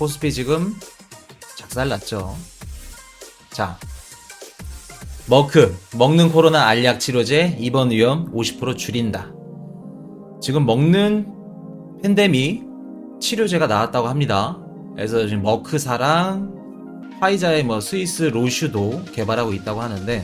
코스피 지금 작살났죠. 자, 머크, 먹는 코로나 알약 치료제 입원 위험 50% 줄인다. 지금 먹는 팬데믹 치료제가 나왔다고 합니다. 그래서 지금 머크사랑 화이자의 스위스 로슈도 개발하고 있다고 하는데,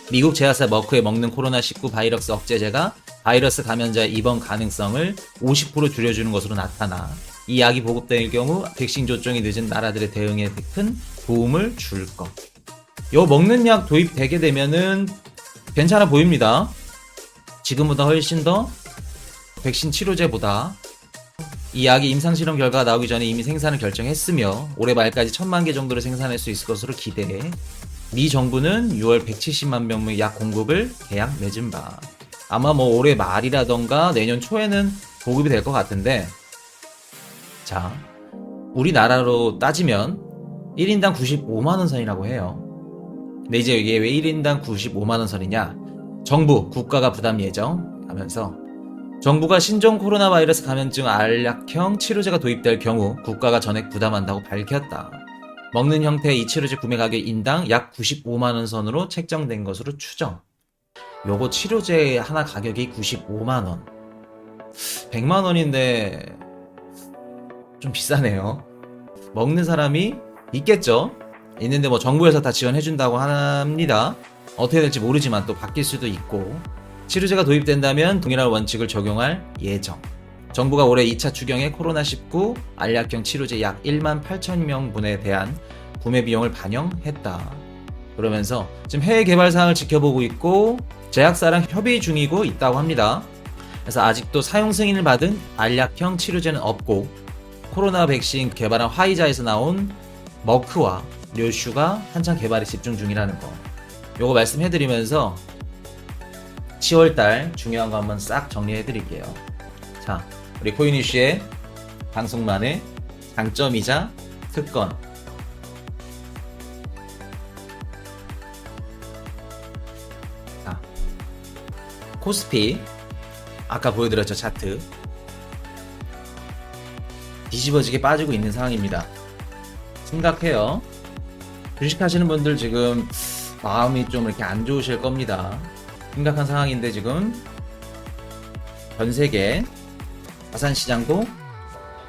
미국 제약사 머크의 먹는 코로나19 바이러스 억제제가 바이러스 감염자의 입원 가능성을 50% 줄여주는 것으로 나타나 이 약이 보급될 경우 백신 접종이 늦은 나라들의 대응에 큰 도움을 줄 것. 요 먹는 약 도입되게 되면은 괜찮아 보입니다. 지금보다 훨씬 더 백신 치료제보다 이 약이 임상실험 결과가 나오기 전에 이미 생산을 결정했으며 올해 말까지 1000만 개 정도를 생산할 수 있을 것으로 기대해 미 정부는 6월 170만 명의 약 공급을 계약 맺은 바. 아마 올해 말이라던가 내년 초에는 보급이 될 것 같은데, 자, 우리나라로 따지면 1인당 95만원 선이라고 해요. 근데 이제 이게 왜 1인당 95만원 선이냐? 정부, 국가가 부담 예정하면서 정부가 신종 코로나 바이러스 감염증 알약형 치료제가 도입될 경우 국가가 전액 부담한다고 밝혔다. 먹는 형태의 이 치료제 구매 가격 인당 약 95만원 선으로 책정된 것으로 추정. 요거 치료제 하나 가격이 95만원. 100만원인데 좀 비싸네요. 먹는 사람이 있겠죠? 있는데 정부에서 다 지원해준다고 합니다. 어떻게 될지 모르지만 또 바뀔 수도 있고, 치료제가 도입된다면 동일한 원칙을 적용할 예정. 정부가 올해 2차 추경에 코로나19 알약형 치료제 약 1만 8천 명분에 대한 구매 비용을 반영했다. 그러면서 지금 해외 개발 사항을 지켜보고 있고 제약사랑 협의 중이고 있다고 합니다. 그래서 아직도 사용 승인을 받은 알약형 치료제는 없고 코로나 백신 개발한 화이자에서 나온 머크와 료슈가 한창 개발에 집중 중이라는 거. 요거 말씀해드리면서 10월달 중요한 거 한번 싹 정리해드릴게요. 자, 우리 코인이슈의 방송만의 장점이자 특권. 자, 코스피 아까 보여드렸죠, 차트. 뒤집어지게 빠지고 있는 상황입니다. 심각해요. 주식하시는 분들 지금 마음이 좀 이렇게 안 좋으실 겁니다. 심각한 상황인데 지금 전 세계 자산시장도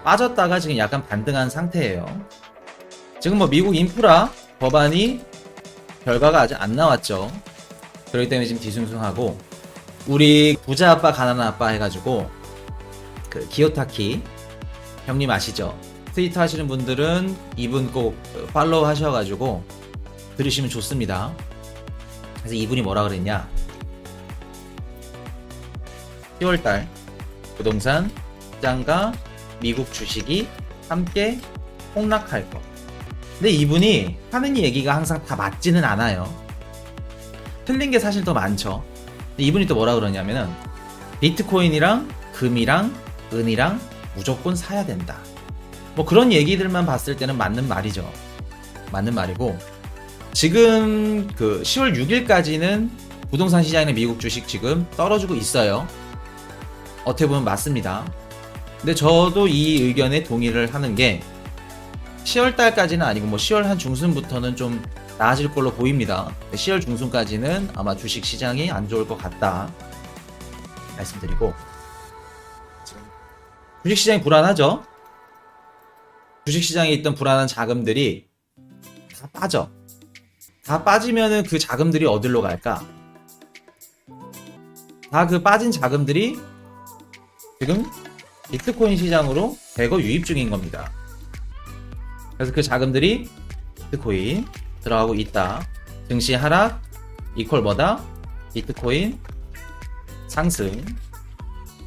빠졌다가 지금 약간 반등한 상태예요. 지금 미국 인프라 법안이 결과가 아직 안 나왔죠. 그렇기 때문에 지금 뒤숭숭하고, 우리 부자 아빠 가난한 아빠 해가지고 그 기요타키 형님 아시죠? 트위터 하시는 분들은 이분 꼭 팔로우 하셔가지고 들으시면 좋습니다. 그래서 이분이 뭐라 그랬냐? 10월달 부동산 시장과 미국 주식이 함께 폭락할 것. 근데 이분이 하는 얘기가 항상 다 맞지는 않아요. 틀린 게 사실 더 많죠. 근데 이분이 또 뭐라 그러냐면은 비트코인이랑 금이랑 은이랑 무조건 사야 된다. 그런 얘기들만 봤을 때는 맞는 말이죠. 맞는 말이고, 지금 그 10월 6일까지는 부동산 시장이나 미국 주식 지금 떨어지고 있어요. 어떻게 보면 맞습니다. 근데 저도 이 의견에 동의를 하는 게 10월 달까지는 아니고 10월 한 중순부터는 좀 나아질 걸로 보입니다. 10월 중순까지는 아마 주식 시장이 안 좋을 것 같다 말씀드리고, 주식 시장이 불안하죠? 주식 시장에 있던 불안한 자금들이 다 빠져. 다 빠지면은 그 자금들이 어디로 갈까? 다 그 빠진 자금들이 지금 비트코인 시장으로 대거 유입 중인 겁니다. 그래서 그 자금들이 비트코인 들어가고 있다. 증시 하락 이퀄 뭐다? 비트코인 상승.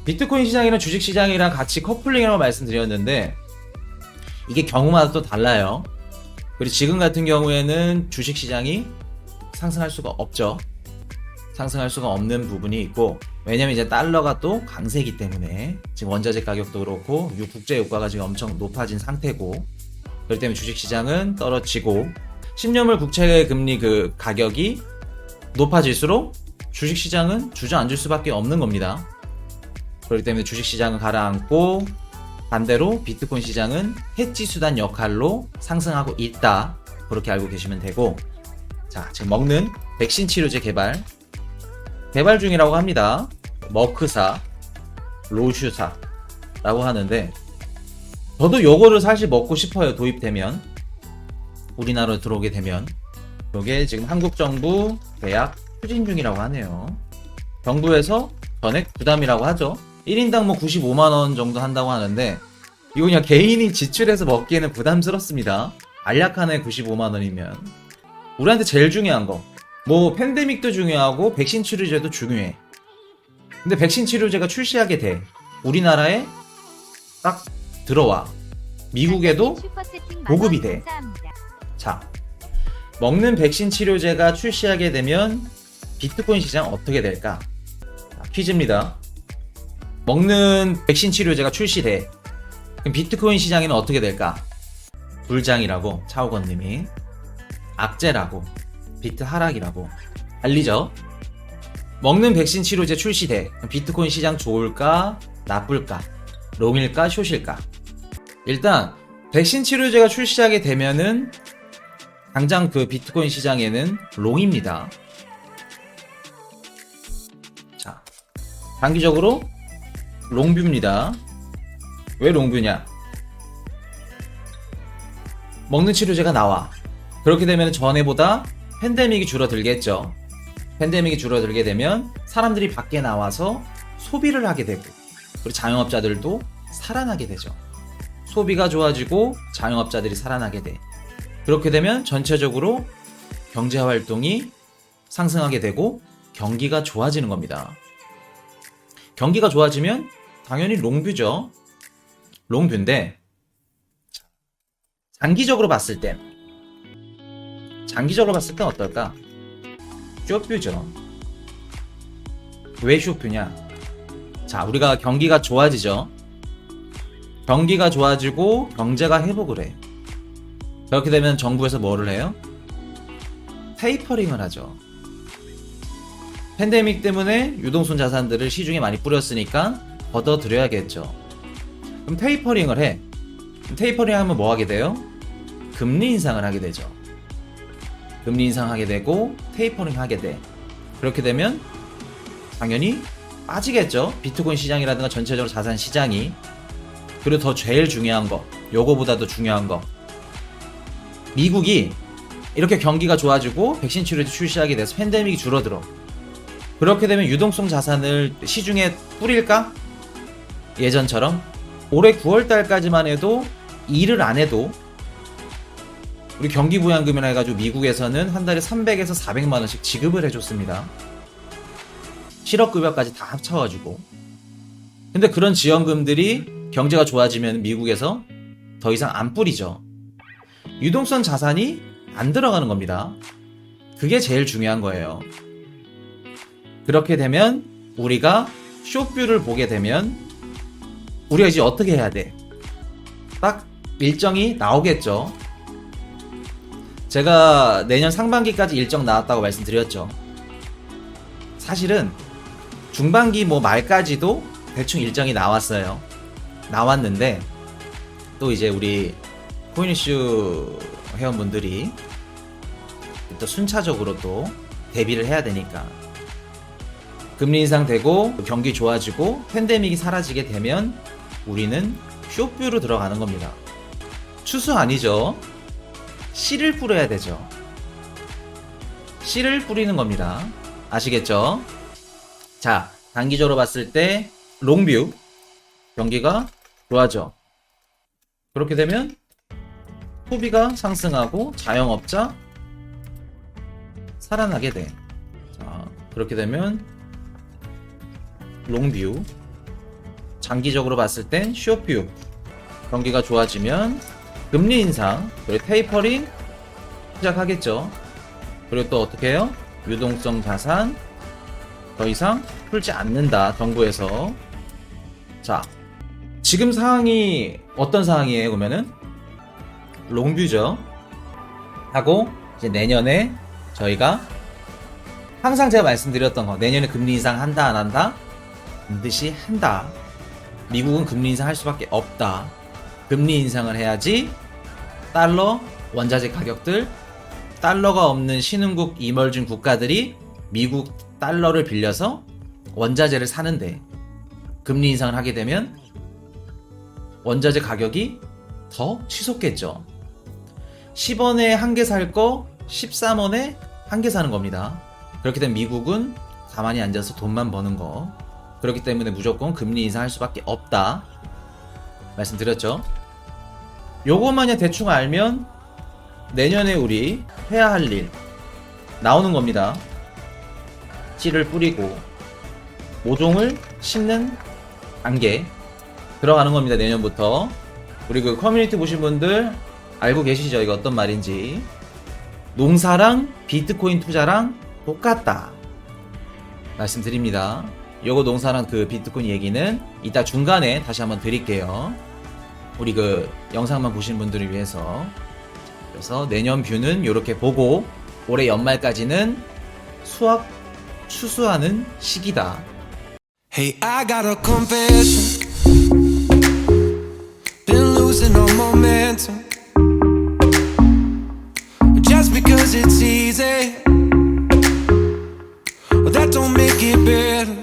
비트코인 시장이랑 주식 시장이랑 같이 커플링이라고 말씀드렸는데 이게 경우마다 또 달라요. 그리고 지금 같은 경우에는 주식 시장이 상승할 수가 없죠. 상승할 수가 없는 부분이 있고, 왜냐면 이제 달러가 또 강세이기 때문에 지금 원자재 가격도 그렇고 국제 유가가 지금 엄청 높아진 상태고, 그렇기 때문에 주식 시장은 떨어지고 10년물 국채 금리 그 가격이 높아질수록 주식 시장은 주저앉을 수밖에 없는 겁니다. 그렇기 때문에 주식 시장은 가라앉고 반대로 비트코인 시장은 해지 수단 역할로 상승하고 있다. 그렇게 알고 계시면 되고, 자, 지금 먹는 백신 치료제 개발 중이라고 합니다. 머크사, 로슈사라고 하는데, 저도 요거를 사실 먹고 싶어요. 도입되면, 우리나라로 들어오게 되면. 요게 지금 한국 정부 대학 추진 중이라고 하네요. 정부에서 전액 부담이라고 하죠. 1인당 뭐 95만원 정도 한다고 하는데, 이거 그냥 개인이 지출해서 먹기에는 부담스럽습니다. 알약하나에 95만원이면. 우리한테 제일 중요한 거, 뭐 팬데믹도 중요하고 백신 치료제도 중요해. 근데 백신 치료제가 출시하게 돼. 우리나라에 딱 들어와. 미국에도 보급이 돼. 자, 먹는 백신 치료제가 출시하게 되면 비트코인 시장 어떻게 될까? 자, 퀴즈입니다. 먹는 백신 치료제가 출시돼. 그럼 비트코인 시장에는 어떻게 될까? 불장이라고 차오건님이, 악재라고, 비트 하락이라고 알리죠? 먹는 백신 치료제 출시돼. 그럼 비트코인 시장 좋을까? 나쁠까? 롱일까? 숏일까? 일단 백신 치료제가 출시하게 되면은 당장 그 비트코인 시장에는 롱입니다. 자, 단기적으로 롱뷰입니다. 왜 롱뷰냐? 먹는 치료제가 나와. 그렇게 되면 전에보다 팬데믹이 줄어들겠죠. 팬데믹이 줄어들게 되면 사람들이 밖에 나와서 소비를 하게 되고, 그리고 자영업자들도 살아나게 되죠. 소비가 좋아지고 자영업자들이 살아나게 돼. 그렇게 되면 전체적으로 경제 활동이 상승하게 되고 경기가 좋아지는 겁니다. 경기가 좋아지면 당연히 롱뷰죠. 롱뷰인데, 장기적으로 봤을 땐 어떨까? 숏뷰죠. 왜 숏뷰냐? 자, 우리가 경기가 좋아지죠. 경기가 좋아지고 경제가 회복을 해. 그렇게 되면 정부에서 뭐를 해요? 테이퍼링을 하죠. 팬데믹 때문에 유동성 자산들을 시중에 많이 뿌렸으니까 걷어들여야겠죠. 그럼 테이퍼링을 해. 테이퍼링 하면 뭐 하게 돼요? 금리 인상을 하게 되죠. 금리 인상하게 되고 테이퍼링 하게 돼. 그렇게 되면 당연히 빠지겠죠. 비트코인 시장이라든가 전체적으로 자산 시장이. 그리고 더 제일 중요한 거, 요거보다도 중요한 거, 미국이 이렇게 경기가 좋아지고 백신 치료제 출시하게 돼서 팬데믹이 줄어들어. 그렇게 되면 유동성 자산을 시중에 뿌릴까? 예전처럼 올해 9월달까지만 해도 일을 안 해도 우리 경기부양금이라 해가지고 미국에서는 한 달에 300에서 400만원씩 지급을 해줬습니다. 실업급여까지 다 합쳐가지고. 근데 그런 지원금들이 경제가 좋아지면 미국에서 더 이상 안 뿌리죠. 유동성 자산이 안 들어가는 겁니다. 그게 제일 중요한 거예요. 그렇게 되면 우리가 숏뷰를 보게 되면 우리가 이제 어떻게 해야 돼? 딱 일정이 나오겠죠. 제가 내년 상반기까지 일정 나왔다고 말씀드렸죠. 사실은 중반기 뭐 말까지도 대충 일정이 나왔어요. 나왔는데 또 이제 우리 코인 이슈 회원분들이 또 순차적으로 또 대비를 해야 되니까, 금리 인상되고 경기 좋아지고 팬데믹이 사라지게 되면 우리는 숏뷰로 들어가는 겁니다. 추수 아니죠. 씨를 뿌려야 되죠. 씨를 뿌리는 겁니다. 아시겠죠? 자, 단기적으로 봤을 때 롱뷰, 경기가 좋아져. 그렇게 되면 소비가 상승하고 자영업자 살아나게 돼. 자, 그렇게 되면 롱뷰, 장기적으로 봤을 땐 숏뷰, 경기가 좋아지면 금리 인상, 그리고 테이퍼링 시작하겠죠. 그리고 또 어떻게 해요? 유동성 자산 더 이상 풀지 않는다, 정부에서. 자, 지금 상황이 어떤 상황이에요? 그러면은 롱뷰죠. 하고 이제 내년에 저희가 항상 제가 말씀드렸던 거, 내년에 금리 인상 한다 안 한다? 반드시 한다. 미국은 금리 인상할 수밖에 없다. 금리 인상을 해야지 달러, 원자재 가격들, 달러가 없는 신흥국 이멀진 국가들이 미국 달러를 빌려서 원자재를 사는데 금리 인상을 하게 되면 원자재 가격이 더 치솟겠죠. 10원에 한 개 살 거 13원에 한 개 사는 겁니다. 그렇게 되면 미국은 가만히 앉아서 돈만 버는 거. 그렇기 때문에 무조건 금리 인상할 수밖에 없다. 말씀드렸죠. 요것만야 대충 알면 내년에 우리 해야 할 일 나오는 겁니다. 씨를 뿌리고 모종을 심는 단계 들어가는 겁니다. 내년부터. 우리 그 커뮤니티 보신 분들 알고 계시죠? 이거 어떤 말인지. 농사랑 비트코인 투자랑 똑같다 말씀드립니다. 요거 농사랑 그 비트코인 얘기는 이따 중간에 다시 한번 드릴게요. 우리 그 영상만 보신 분들을 위해서. 그래서 내년 뷰는 요렇게 보고 올해 연말까지는 수확 추수하는 시기다. Hey, I got a confession. Been losing all momentum. Just because it's easy, well, that don't make it better.